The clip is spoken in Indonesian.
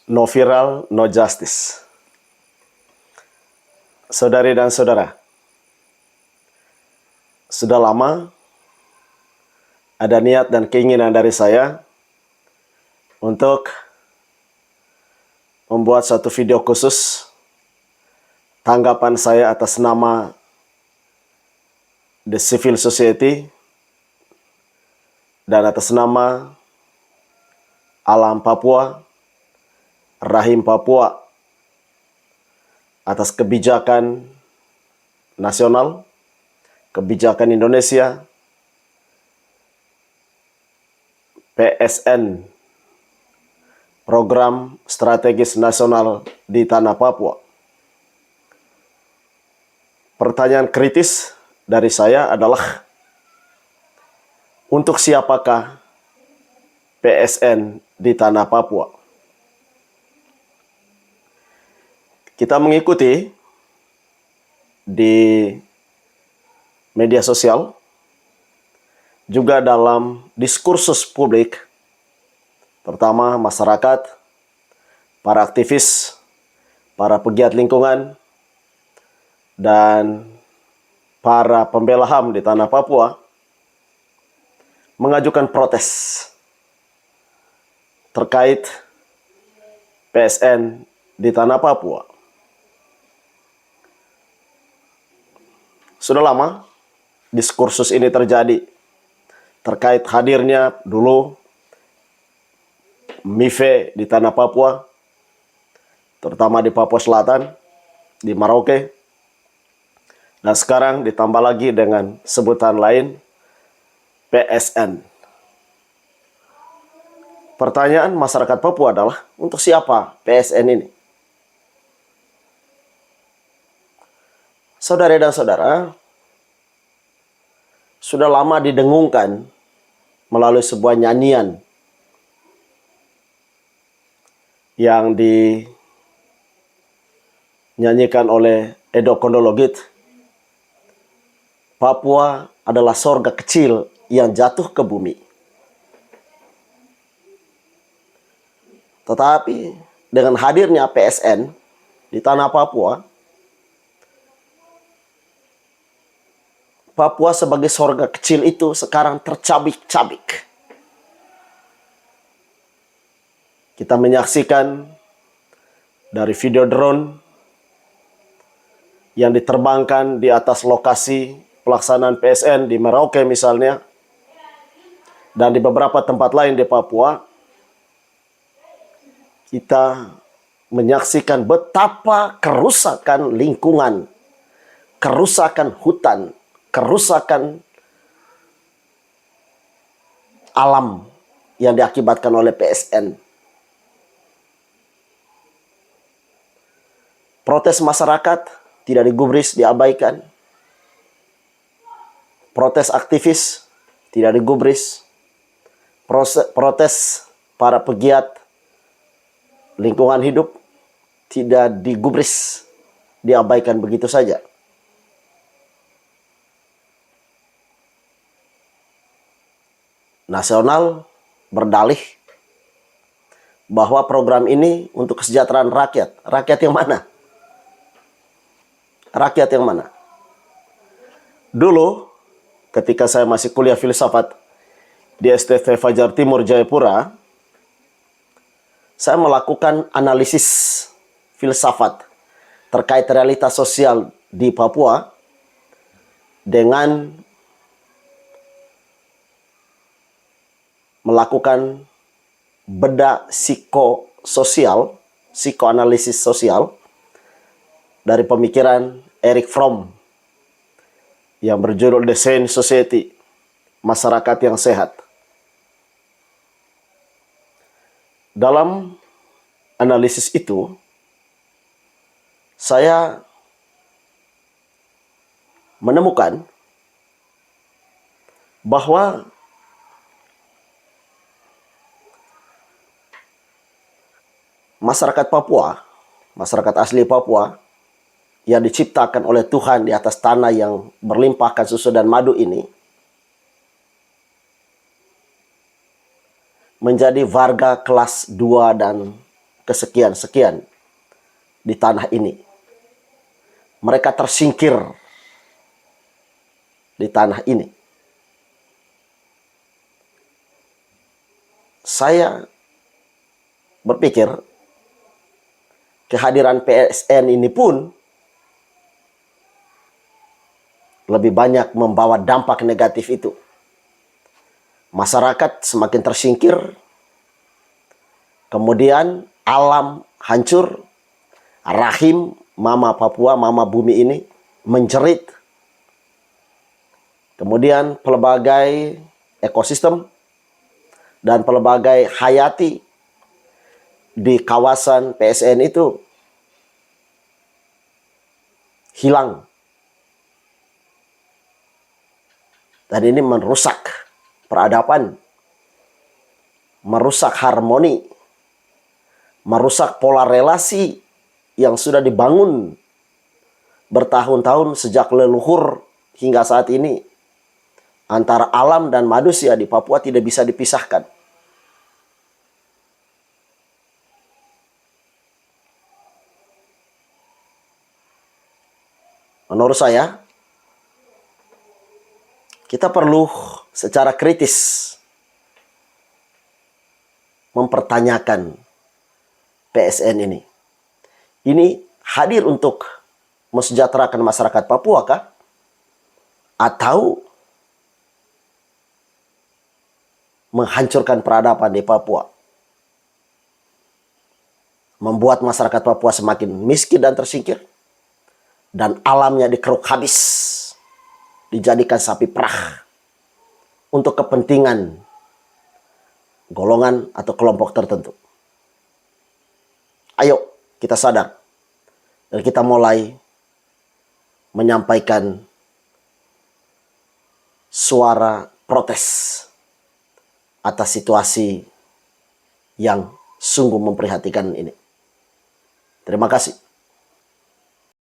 No viral, no justice. Saudari dan saudara, sudah lama ada niat dan keinginan dari saya untuk membuat satu video khusus tanggapan saya atas nama The Civil Society dan atas nama Alam Papua, Rahim Papua, atas kebijakan nasional, kebijakan Indonesia, PSN, Program Strategis Nasional di Tanah Papua. Pertanyaan kritis dari saya adalah, untuk siapakah PSN di Tanah Papua? Kita mengikuti di media sosial, juga dalam diskursus publik, terutama masyarakat, para aktivis, para pegiat lingkungan, dan para pembela HAM di Tanah Papua mengajukan protes terkait PSN di Tanah Papua. Sudah lama diskursus ini terjadi terkait hadirnya dulu MIFE di Tanah Papua, terutama di Papua Selatan, di Merauke, dan sekarang ditambah lagi dengan sebutan lain, PSN. Pertanyaan masyarakat Papua adalah, untuk siapa PSN ini? Saudara dan saudara, sudah lama didengungkan melalui sebuah nyanyian yang dinyanyikan oleh Edo Kondologit. Papua adalah sorga kecil yang jatuh ke bumi. Tetapi dengan hadirnya PSN di Tanah Papua, Papua sebagai sorga kecil itu sekarang tercabik-cabik. Kita menyaksikan dari video drone yang diterbangkan di atas lokasi pelaksanaan PSN di Merauke misalnya, dan di beberapa tempat lain di Papua. Kita menyaksikan betapa kerusakan lingkungan, kerusakan hutan, kerusakan alam yang diakibatkan oleh PSN. Protes masyarakat tidak digubris, diabaikan. Protes aktivis tidak digubris. Protes para pegiat lingkungan hidup tidak digubris, diabaikan begitu saja. Nasional berdalih bahwa program ini untuk kesejahteraan rakyat. Rakyat yang mana? Rakyat yang mana? Dulu, ketika saya masih kuliah filsafat di STT Fajar Timur, Jayapura, saya melakukan analisis filsafat terkait realitas sosial di Papua dengan melakukan bedah psikososial, psikoanalisis sosial dari pemikiran Erich Fromm yang berjudul The Sane Society, Masyarakat yang Sehat. Dalam analisis itu, saya menemukan bahwa masyarakat Papua, masyarakat asli Papua yang diciptakan oleh Tuhan di atas tanah yang berlimpahkan susu dan madu ini, menjadi warga kelas 2 dan kesekian-sekian di tanah ini. Mereka tersingkir di tanah ini. Saya berpikir kehadiran PSN ini pun lebih banyak membawa dampak negatif itu. Masyarakat semakin tersingkir, kemudian alam hancur, rahim mama Papua, mama bumi ini menjerit. Kemudian pelbagai ekosistem dan pelbagai hayati di kawasan PSN itu hilang. Dan ini merusak peradaban, merusak harmoni, merusak pola relasi yang sudah dibangun bertahun-tahun sejak leluhur hingga saat ini antara alam dan manusia di Papua tidak bisa dipisahkan. Menurut saya, kita perlu secara kritis mempertanyakan PSN ini. Ini hadir untuk mensejahterakan masyarakat Papua kah? Atau menghancurkan peradaban di Papua? Membuat masyarakat Papua semakin miskin dan tersingkir? Dan alamnya dikeruk habis, dijadikan sapi perah untuk kepentingan golongan atau kelompok tertentu. Ayo kita sadar dan kita mulai menyampaikan suara protes atas situasi yang sungguh memprihatinkan ini. Terima kasih.